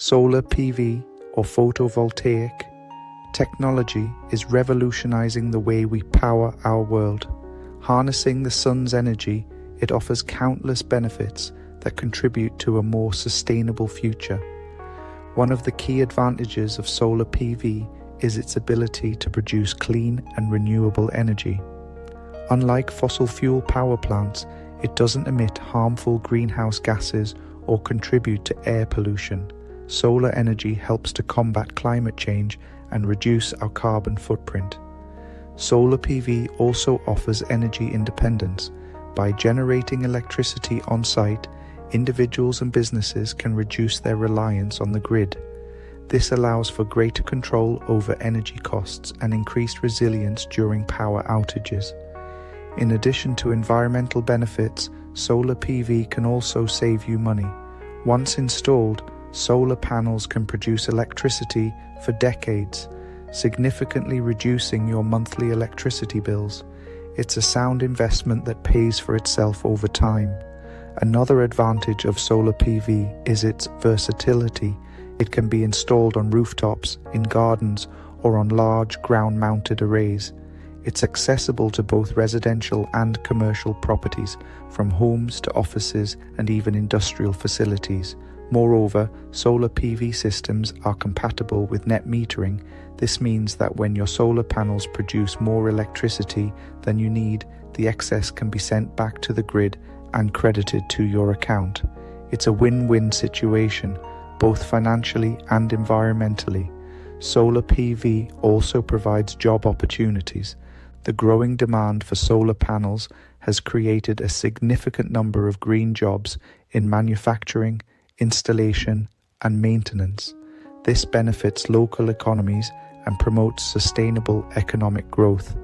Solar PV or photovoltaic technology is revolutionizing the way we power our world. Harnessing the sun's energy, it offers countless benefits that contribute to a more sustainable future. One of the key advantages of solar PV is its ability to produce clean and renewable energy. Unlike fossil fuel power plants, it doesn't emit harmful greenhouse gases or contribute to air pollution. Solar energy helps to combat climate change and reduce our carbon footprint. Solar PV also offers energy independence. By generating electricity on site, individuals and businesses can reduce their reliance on the grid. This allows for greater control over energy costs and increased resilience during power outages. In addition to environmental benefits, solar PV can also save you money. Once installed, solar panels can produce electricity for decades, significantly reducing your monthly electricity bills. It's a sound investment that pays for itself over time. Another advantage of solar PV is its versatility. It can be installed on rooftops, in gardens, or on large ground-mounted arrays. It's accessible to both residential and commercial properties, from homes to offices and even industrial facilities. Moreover, solar PV systems are compatible with net metering. This means that when your solar panels produce more electricity than you need, the excess can be sent back to the grid and credited to your account. It's a win-win situation, both financially and environmentally. Solar PV also provides job opportunities. The growing demand for solar panels has created a significant number of green jobs in manufacturing, installation, and maintenance. This benefits local economies and promotes sustainable economic growth.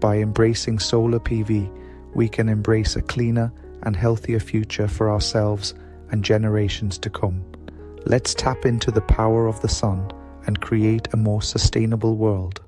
By embracing solar PV, we can embrace a cleaner and healthier future for ourselves and generations to come. Let's tap into the power of the sun and create a more sustainable world.